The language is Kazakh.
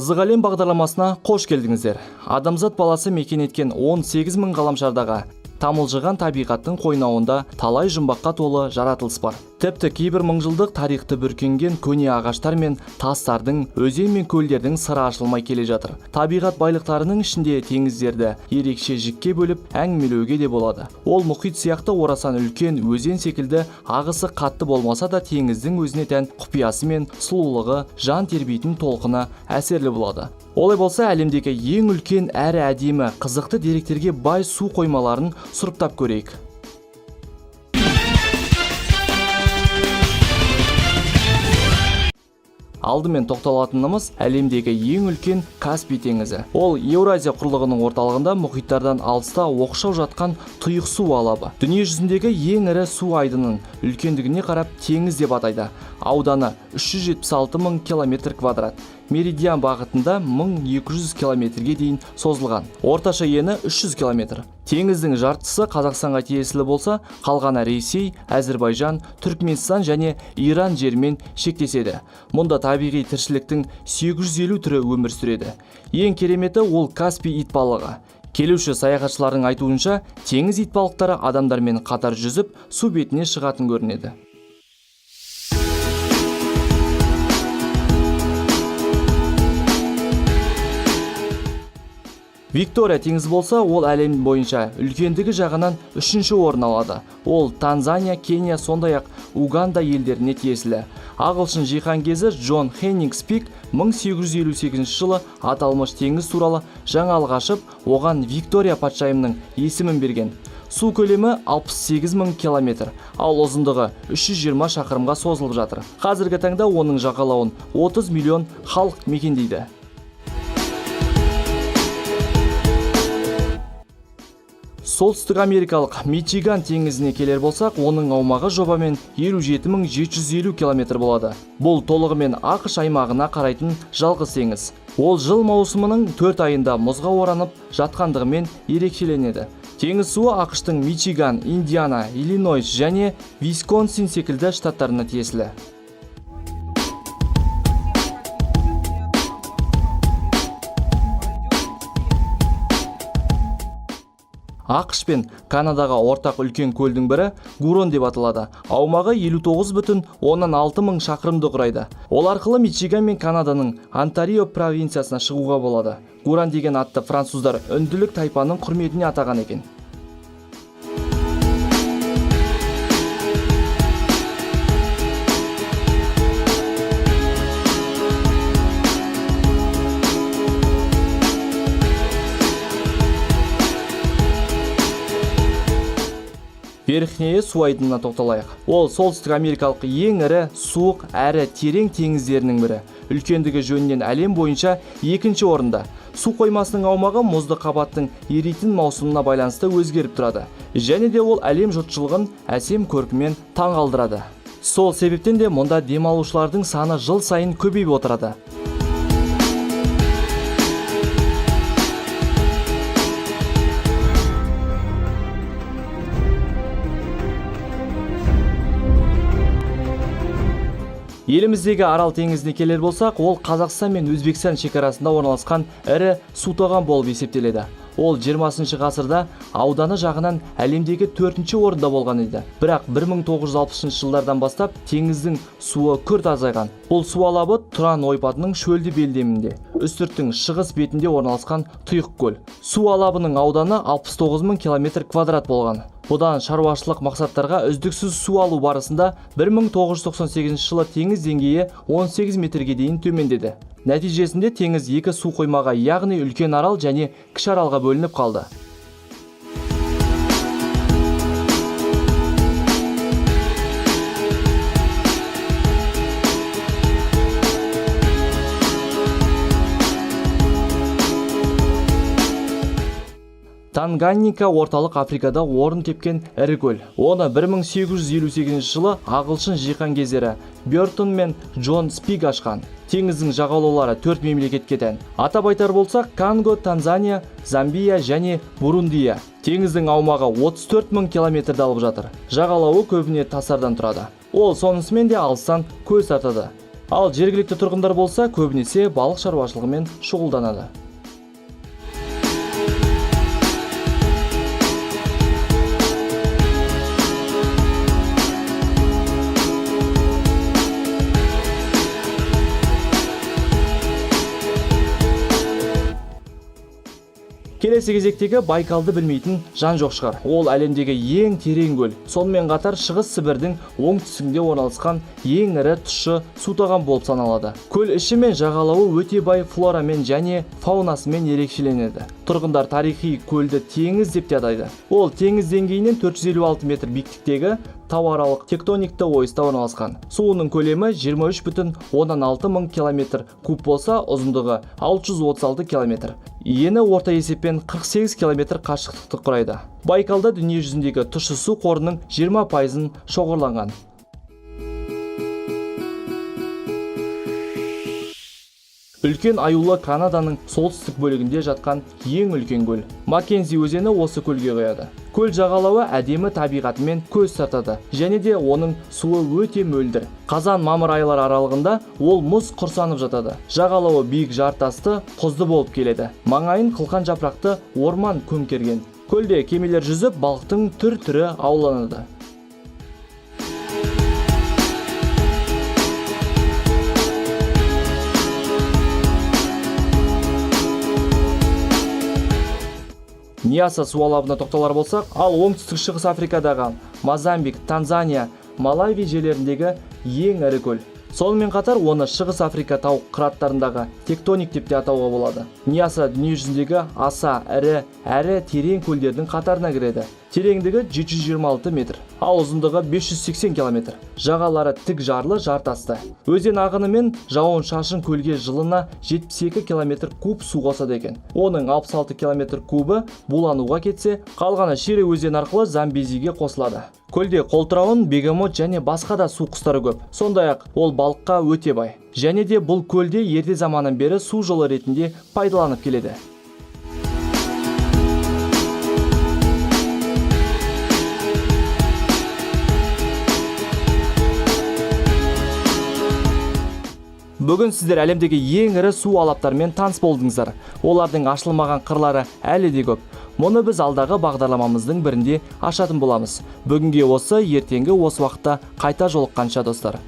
Қызық әлем бағдарламасына қош келдіңіздер. Адамзат баласы мекен еткен 18 мың ғаламшардағы тамылжыған табиғаттың қойнауында талай жұмбаққа толы жаратылыс бар. Тіпті кейбір мыңжылдық тарихты бүркенген көне ағаштар мен тастардың, өзен мен көлдердің сыры ашылмай келе жатыр. Табиғат байлықтарының ішінде теңіздерді ерекше жікке бөліп әңгімелеуге де болады. Ол мұхит сияқты орасан үлкен, өзен секілді ағысы қатты болмаса да теңіздің өзіне тән құпиясы мен сұлулығы, жан тербейтін толқыны әсерлі болады. Олай болса, әлемдегі ең үлкен әрі әдемі, қызықты деректерге бай су қоймаларын сұрыптап көрейік. Алдымен тоқталатынымыз әлемдегі ең үлкен Каспий теңізі. Ол Еуразия құрлығының орталығында мұхиттардан алыста оқшау жатқан тұйық су алабы. Дүние жүзіндегі ең ірі су айдынын үлкендігіне қарап теңіз деп атайды. Ауданы 376 мың километр квадрат. Меридиан бағытында 1200 километрге дейін созылған. Орташа ені 300 километр. Теңіздің жартысы Қазақстанға тиесілі болса, қалғаны Ресей, Әзірбайжан, Түркменстан және Иран жермен шектеседі. Мұнда табиғи тіршіліктің 850 түрі өмір сүреді. Ең кереметі ол Каспий итбалығы. Келуші саяхатшылардың айтуынша, теңіз итбалықтары адамдармен қатар жүзіп, су бетіне шығатын көрінеді. Виктория теңізі болса, ол әлем бойынша үлкендігі жағынан 3-ші орын алады. Ол Танзания, Кения, сондай-ақ Уганда елдеріне тиесілі. Ағылшын жиһанкезі Джон Хеннингс Пик 1858 жылы аталмыш теңіз туралы жаңалық ашып, оған Виктория патшайымның есімін берген. Су көлемі 68 мың километр, ал ұзындығы 320 шақырымға созылып жатыр. Қазіргі таңда оның жағалауын 30 миллион халық мекендейді. Солтүстік Америкалық Мичиган теңізіне келер болсақ, оның аумағы жобамен 57.750 километр болады. Бұл толығымен ақш аймағына қарайтын жалғыз теңіз. Ол жыл маусымының 4 айында мұзға оранып жатқандығымен ерекшеленеді. Теңіз суы ақштың Мичиган, Индиана, Иллинойс және Висконсин секілді штаттарына тиесілі. ақш пен Канадаға ортақ үлкен көлдің бірі Гурон деп аталады. Аумағы 59,6 мың шақырымды құрайды. Ол арқылы Мичиган мен Канаданың Онтарио провинциясына шығуға болады. Гурон деген атты француздар үнділік тайпаның құрметіне атаған екен. Верхнее су айдынына тоқталайық. Ол солтүстік америкалық ең ірі, суық әрі терең теңіздерінің бірі. Үлкендігі жөнінен әлем бойынша 2-ші орында. Су қоймасының аумағы мұзды қабаттың еритін маусымына байланысты өзгеріп тұрады. Және де ол әлем жұртшылығын әсем көркімен таң қалдырады. Сол себептен де мұнда демалушылардың саны жыл сайын көбейіп отырады. Еліміздегі Арал теңізіне келер болсақ, ол Қазақстан мен Өзбекстан шекарасында орналасқан ірі су тоған болып есептеледі. Ол 20-шы ғасырда ауданы жағынан әлемдегі 4-ші орында болған еді. Бірақ 1960 жылдардан бастап теңіздің суы күрт азайған. Бұл су алабы Тұран ойпатының шөлді белдемінде, үстірттің шығыс бетінде орналасқан тұйық көл. Су алабының ауданы 69 мың километр квадрат болған. Бұдан шаруашылық мақсаттарға үздіксіз су алу барысында 1998 жылы теңіз деңгейі 18 метрге дейін төмендеді. Нәтижесінде теңіз 2 су қоймаға, яғни үлкен арал және кіші аралға бөлініп қалды. Танганьика орталық Африкада орын тепкен ірі көл. Оны 1858 жылы ағылшын жиһанкездері Бёртон мен Джон Спиг ашқан. Теңіздің жағалаулары 4 мемлекетке тән. Атап айтар болсақ, Конго, Танзания, Замбия және Бурундия. Теңіздің аумағы 34 мың километрді алып жатыр. Жағалауы көбіне тастардан тұрады. Ол сонысымен де алыстан көз тартады. Ал жергілікті тұрғындар болса көбінесе балық шаруашылығымен шұғылданады. Келесі кезектегі Байкалды білмейтін жан жоқ шығар. Ол әлемдегі ең терең көл. Сонымен қатар Шығыс Сібірдің оңтүстігінде орналасқан ең ірі тұщы сутаған болып саналады. Көл іші мен жағалауы өте бай флорамен және фаунасымен ерекшеленеді. Тұрғындар тарихи көлді теңіз деп те атайды. Ол теңіз деңгейінен 456 метр биіктіктегі тауаралық тектоникті ойыста орналасқан. Суының көлемі 23,16 мың километр куб болса, ұзындығы 636 километр. Ені орта есеппен 48 километр қашықтықты құрайды. Байкалда дүние жүзіндегі тұщы су қорының 20%-ын шоғырланған. Үлкен аюлы Канаданың солтүстік бөлігінде жатқан ең үлкен көл. Маккензи өзені осы көлге құяды. Көл жағалауы әдемі табиғатымен көз тартады, және де оның суы өте мөлдір. Қазан-мамыр айлар аралығында ол мұз құрсанып жатады. Жағалауы биік жартасты, құзды болып келеді. Маңайын қылқан жапырақты орман көмкерген. Көлде кемелер жүзіп, балықтың түр-түрі ауланады. Ньяса су алабына тоқталар болсақ, ал оңтүстік шығыс Африкадағы Мозамбик, Танзания, Малави жерлеріндегі ең ірі көл. Сонымен қатар оны Шығыс Африка тау қыраттарындағы тектоник деп те атауға болады. Ньяса дүние жүзіндегі аса ірі әрі терең көлдердің қатарына кіреді. Тереңдігі 726 метр, ал ұзындығы 580 километр. Жағалары тік жарлы жартасты. Өзен ағыны мен жауын шашын көлге жылына 72 километр куб су қосады екен. Оның 66 километр кубы булануға кетсе, қалғаны Шире өзен арқылы Замбезиге қосылады. Көлде қолтырауын, бегемот және басқа да су құстары көп. Сондай-ақ ол балыққа өте бай. Және де бұл көлде ерте заманнан бері су жолы ретінде пайдаланып келеді. Бүгін сіздер әлемдегі ең ірі су алаптарымен таныс болдыңыздар. Олардың ашылмаған қырлары әлі де көп. Мұны біз алдағы бағдарламамыздың бірінде ашатын боламыз. Бүгінге осы, ертеңгі осы уақытта қайта жолыққанша достар.